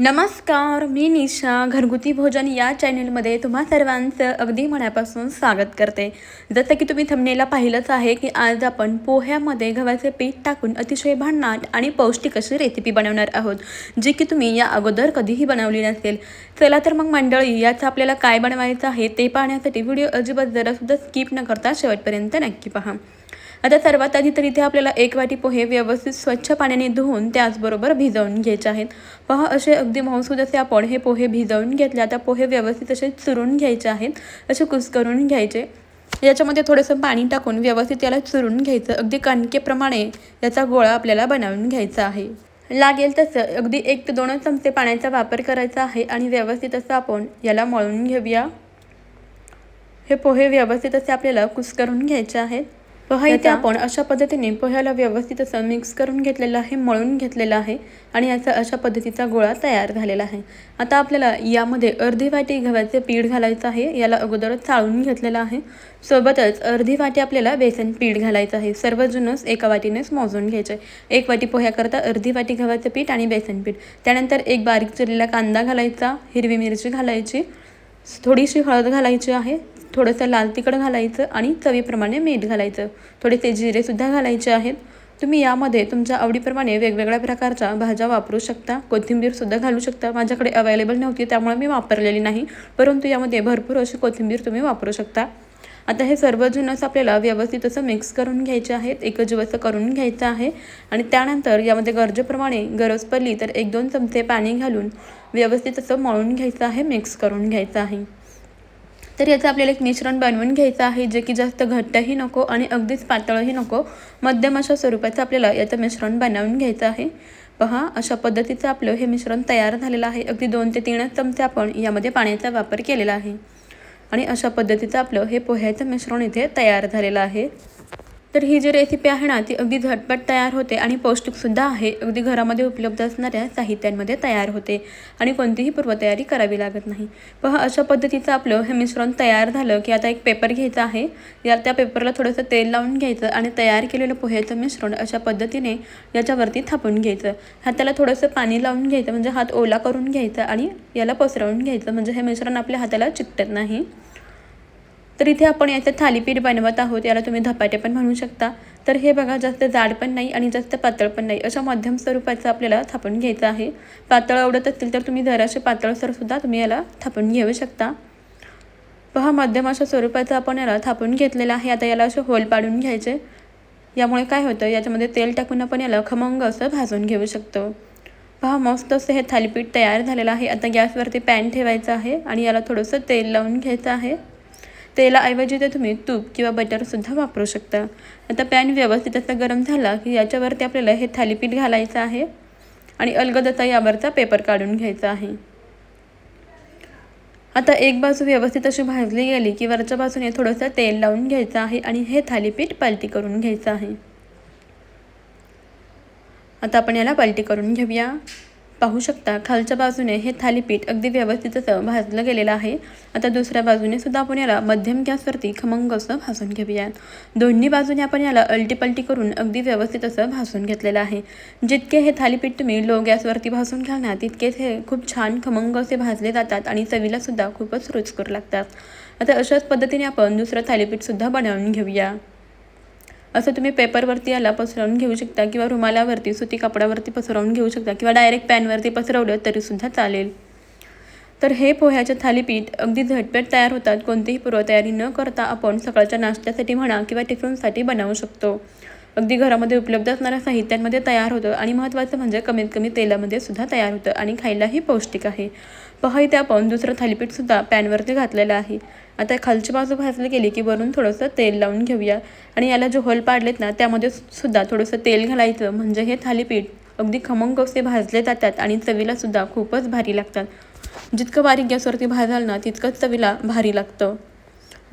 नमस्कार, मी निशा घरगुती भोजन या चॅनलमध्ये तुम्हा सर्वांचं अगदी मनापासून स्वागत करते। जसं की तुम्ही थंबनेलला पाहिलंच आहे की आज आपण पोह्यामध्ये गव्हाचे पीठ टाकून अतिशय भन्नाट आणि पौष्टिक अशी रेसिपी बनवणार आहोत, जी की तुम्ही या अगोदर कधीही बनवली नसेल। चला तर मग मंडळी, याचं आपल्याला काय बनवायचं आहे ते पाहण्यासाठी व्हिडिओ अजिबात जरासुद्धा स्किप न करता शेवटपर्यंत नक्की पहा। आता सर्वात आधी तर इथे आपल्याला 1 वाटी पोहे व्यवस्थित स्वच्छ पाण्याने धुवून त्याचबरोबर भिजवून घ्यायचे आहेत। पहा, असे अगदी मऊसूद असे आपण हे पोहे भिजवून घेतले। आता पोहे व्यवस्थित असे चुरून घ्यायचे आहेत, असे कुस्करून घ्यायचे। याच्यामध्ये थोडंसं पाणी टाकून व्यवस्थित याला चुरून घ्यायचं। अगदी कणकेप्रमाणे याचा गोळा आपल्याला बनवून घ्यायचा आहे। लागेल तसं अगदी 1 ते 2 चमचे पाण्याचा वापर करायचा आहे आणि व्यवस्थित असं आपण याला मळून घेऊया। हे पोहे व्यवस्थित असे आपल्याला कुस्करून घ्यायचे आहेत। पहा, इथे आपण अशा पद्धतीने पोह्याला व्यवस्थित असं मिक्स करून घेतलेलं आहे, मळून घेतलेलं आहे आणि याचा अशा पद्धतीचा गोळा तयार झालेला आहे। आता आपल्याला यामध्ये अर्धी वाटी गव्हाचे पीठ घालायचं आहे। याला अगोदरच चाळून घेतलेलं आहे। सोबतच अर्धी वाटी आपल्याला बेसन पीठ घालायचं आहे। सर्व जिन्नस एका वाटीनेच मोजून घ्यायचे। 1 वाटी पोह्याकरता अर्धी वाटी गव्हाचे पीठ आणि बेसन पीठ। त्यानंतर 1 बारीक चिरलेला कांदा घालायचा, हिरवी मिरची घालायची, थोडीशी हळद घालायची आहे, थोडंसं लाल तिखट घालायचं आणि चवीप्रमाणे मीठ घालायचं। थोडेसे जिरेसुद्धा घालायचे आहेत। तुम्ही यामध्ये तुमच्या आवडीप्रमाणे वेगवेगळ्या प्रकारच्या भाज्या वापरू शकता, कोथिंबीरसुद्धा घालू शकता। माझ्याकडे अवेलेबल नव्हती त्यामुळे मी वापरलेली नाही, परंतु यामध्ये भरपूर अशी कोथिंबीर तुम्ही वापरू शकता। आता हे सर्व जिन्नस आपल्याला व्यवस्थित असं मिक्स करून घ्यायचे आहेत, एकजीव असं करून घ्यायचं आहे आणि त्यानंतर यामध्ये गरजेप्रमाणे गरज पडली तर 1-2 चमचे पाणी घालून व्यवस्थित असं मळून घ्यायचं आहे, मिक्स करून घ्यायचं आहे। तर याचं आपल्याला एक मिश्रण बनवून घ्यायचं आहे, जे की जास्त घट्टही नको आणि अगदीच पातळही नको, मध्यम अशा स्वरूपाचं आपल्याला याचं मिश्रण बनवून घ्यायचं आहे। पहा, अशा पद्धतीचं आपलं हे मिश्रण तयार झालेलं आहे। अगदी 2 ते 3 चमचे आपण यामध्ये पाण्याचा वापर केलेला आहे आणि अशा पद्धतीचं आपलं हे पोह्याचं मिश्रण इथे तयार झालेलं आहे। तर ही जी रेसिपी आहे ना, ती अगदी झटपट तयार होते आणि पौष्टिकसुद्धा आहे। अगदी घरामध्ये उपलब्ध असणाऱ्या साहित्यांमध्ये तयार होते आणि कोणतीही पूर्वतयारी करावी लागत नाही। पहा, अशा पद्धतीचं आपलं हे मिश्रण तयार झालं की आता एक पेपर घ्यायचा आहे। त्या पेपरला थोडंसं तेल लावून घ्यायचं आणि तयार केलेलं पोह्याचं मिश्रण अशा पद्धतीने याच्यावरती थापून घ्यायचं। हाताला थोडंसं पाणी लावून घ्यायचं, म्हणजे हात ओला करून घ्यायचा आणि याला पसरवून घ्यायचं, म्हणजे हे मिश्रण आपल्या हाताला चिकटत नाही। तर इथे आपण याचं थालीपीठ बनवत आहोत, याला तुम्ही धपाटे पण म्हणू शकता। तर हे बघा, जास्त जाड पण नाही आणि जास्त पातळ पण नाही, अशा मध्यम स्वरूपाचं आपल्याला थापून घ्यायचं आहे। पातळ आवडत असतील तर तुम्ही जरासे पातळसरसुद्धा तुम्ही याला थापून घेऊ शकता। पहा, मध्यम अशा स्वरूपाचं आपण याला थापून घेतलेलं आहे। आता याला असे होल पाडून घ्यायचे। यामुळे काय होतं, याच्यामध्ये तेल टाकून आपण याला खमंग असं भाजून घेऊ शकतो। पहा, मस्त असं हे थालीपीठ तयार झालेलं आहे। आता गॅसवरती पॅन ठेवायचं आहे आणि याला थोडंसं तेल लावून घ्यायचं आहे। तेलाऐवजी ते तुम्ही तूप किंवा बटरसुद्धा वापरू शकता। आता पॅन व्यवस्थित असा गरम झाला की याच्यावरती आपल्याला हे थालीपीठ घालायचं आहे आणि अलगद असा यावरचा पेपर काढून घ्यायचा आहे। आता एक बाजू व्यवस्थित अशी भाजली गेली की वरच्या बाजूने थोडंसं तेल लावून घ्यायचं आहे आणि हे थालीपीठ पलटी करून घ्यायचं आहे। आता आपण याला पलटी करून घेऊया। पाहू शकता, खालच्या बाजूने हे थालीपीठ अगदी व्यवस्थित असं भाजलं गेलेलं आहे। आता दुसऱ्या बाजूने सुद्धा आपण याला मध्यम गॅसवरती खमंग असं भाजून घेऊया। दोन्ही बाजूने आपण याला अलटी-पलटी करून अगदी व्यवस्थित असं भाजून घेतलेलं आहे। जितके हे थालीपीठ तुम्ही लो गॅसवरती भाजून घ्याल ना, तितकेच हे खूप छान खमंग असे भाजले जातात आणि चवीला सुद्धा खूपच रुचकर लागतात। आता अशाच पद्धतीने आपण दुसरं थालीपीठसुद्धा बनवून घेऊया। असं तुम्ही पेपरवरती याला पसरवून घेऊ शकता किंवा रुमालावरती, सुती कापडावरती पसरवून घेऊ शकता किंवा डायरेक्ट पॅनवरती पसरवलं तरीसुद्धा चालेल। तर हे पोह्याचे थालीपीठ अगदी झटपट तयार होतात। कोणतीही पूर्वतयारी न करता आपण सकाळच्या नाश्त्यासाठी म्हणा किंवा टिफिनसाठी बनवू शकतो। अगदी घरामध्ये उपलब्ध असणाऱ्या साहित्यांमध्ये तयार होतं आणि महत्त्वाचं म्हणजे कमीत कमी तेलामध्ये सुद्धा तयार होतं आणि खायलाही पौष्टिक आहे। पहा, इथे आपण दुसरं थालीपीठसुद्धा पॅनवरती घातलेलं आहे। आता खालची बाजू भाजली गेली की वरून थोडंसं तेल लावून घेऊया आणि याला जे होल पाडलेत ना, त्यामध्ये सुद्धा थोडंसं तेल घालायचं, म्हणजे हे थालीपीठ अगदी खमंग असे भाजले जातात आणि चवीला सुद्धा खूपच भारी लागतात। जितकं बारीक गॅसवरती भाजाल ना, तितकंच चवीला भारी लागतं।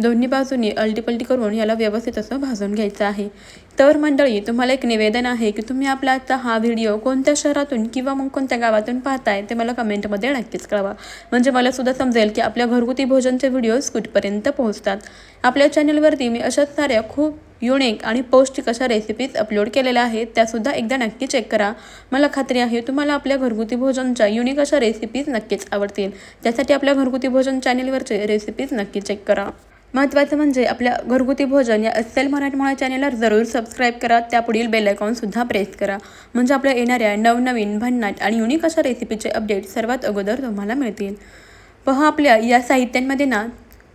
दोन्ही बाजूंनी अलटी-पलटी करून याला व्यवस्थित असं भाजून घ्यायचं आहे। तर मंडळी, तुम्हाला एक निवेदन आहे की तुम्ही आपला आजचा हा व्हिडिओ कोणत्या शहरातून किंवा मग कोणत्या गावातून पाहताय ते मला कमेंटमध्ये नक्कीच कळवा, म्हणजे मला सुद्धा समजेल की आपल्या घरगुती भोजनचे व्हिडिओज कुठपर्यंत पोहोचतात। आपल्या चॅनलवरती मी अशाच साऱ्या खूप युनिक आणि पौष्टिक अशा रेसिपीज अपलोड केलेल्या आहेत, त्यासुद्धा एकदा नक्की चेक करा. मला खात्री आहे तुम्हाला आपल्या घरगुती भोजनच्या युनिक अशा रेसिपीज नक्कीच आवडतील. त्यासाठी आपल्या घरगुती भोजन चॅनेलवरचे रेसिपीज नक्की चेक करा. महत्त्वाचं म्हणजे आपल्या घरगुती भोजन या अस्सल मराठमोळा चॅनेलला जरूर सबस्क्राईब करा. त्यापुढील बेल आयकॉनसुद्धा प्रेस करा, म्हणजे आपल्या येणाऱ्या नवनवीन भन्नाट आणि युनिक अशा रेसिपीचे अपडेट सर्वात अगोदर तुम्हाला मिळतील. पहा, आपल्या या साहित्यांमध्ये ना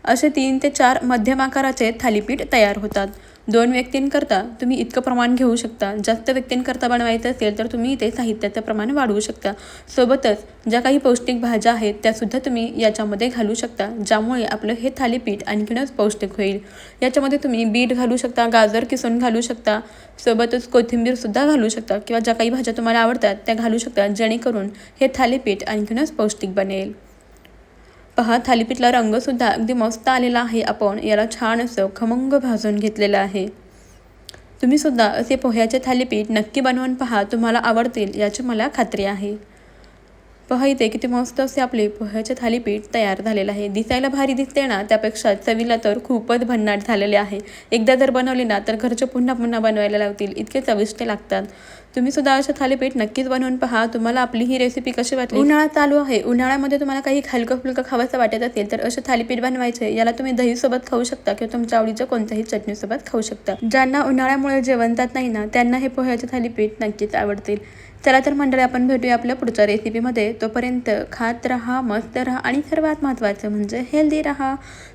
असे 3 ते 4 मध्यम आकाराचे थालीपीठ तयार होतात. 2 व्यक्तींकरता तुम्ही इतकं प्रमाण घेऊ शकता. जास्त व्यक्तींकरता बनवायचं असेल तर तुम्ही इथे साहित्याचं प्रमाण वाढवू शकता. सोबतच ज्या काही पौष्टिक भाज्या आहेत त्यासुद्धा तुम्ही याच्यामध्ये घालू शकता, ज्यामुळे आपलं हे थालीपीठ आणखीनच पौष्टिक होईल. याच्यामध्ये तुम्ही बीट घालू शकता, गाजर किसून घालू शकता, सोबतच कोथिंबीरसुद्धा घालू शकता किंवा ज्या काही भाज्या तुम्हाला आवडतात त्या घालू शकता, जेणेकरून हे थालीपीठ आणखीनच पौष्टिक बनेल. पहा, थालीपीठला रंगसुद्धा अगदी मस्त आलेला आहे. आपण याला छान असं खमंग भाजून घेतलेलं आहे. तुम्हीसुद्धा असे पोह्याचे थालीपीठ नक्की बनवून पहा, तुम्हाला आवडतील याची मला खात्री आहे. पहा, इथे किती मस्त असे आपले पोह्याचे थालीपीठ तयार झालेलं आहे. दिसायला भारी दिसते ना, त्यापेक्षा चवीला तर खूपच भन्नाट झालेले आहे. एकदा जर बनवले ना तर घरचे पुन्हा पुन्हा बनवायला लावतील, इतके चविष्ट लागतात. तुम्हीसुद्धा असे थालीपीठ नक्कीच बनवून पहा. तुम्हाला आपली ही रेसिपी कशी वाटली? उन्हाळा चालू आहे, उन्हाळ्यामध्ये तुम्हाला काही हलकं फुलकं खावंसं वाटत असेल तर असे थालीपीठ बनवायचे. याला तुम्ही दहीसोबत खाऊ शकता किंवा तुमच्या आवडीच्या कोणत्याही चटणीसोबत खाऊ शकता. ज्यांना उन्हाळ्यामुळे जेवण जात नाही ना, त्यांना हे पोह्याचे थालीपीठ नक्कीच आवडतील. चला तर मंडळी, आपण भेटूया आपल्या पुढच्या रेसिपीमध्ये. तोपर्यंत खात राहा, मस्त राहा आणि सर्वात महत्त्वाचं म्हणजे हेल्दी राहा.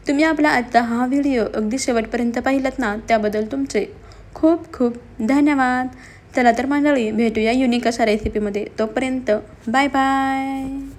तुम्ही आपला आजचा हा व्हिडिओ अगदी शेवटपर्यंत पाहिलात ना, त्याबद्दल तुमचे खूप खूप धन्यवाद. चला तर मंडळी, भेटूया युनिक अशा रेसिपीमध्ये. तोपर्यंत बाय बाय.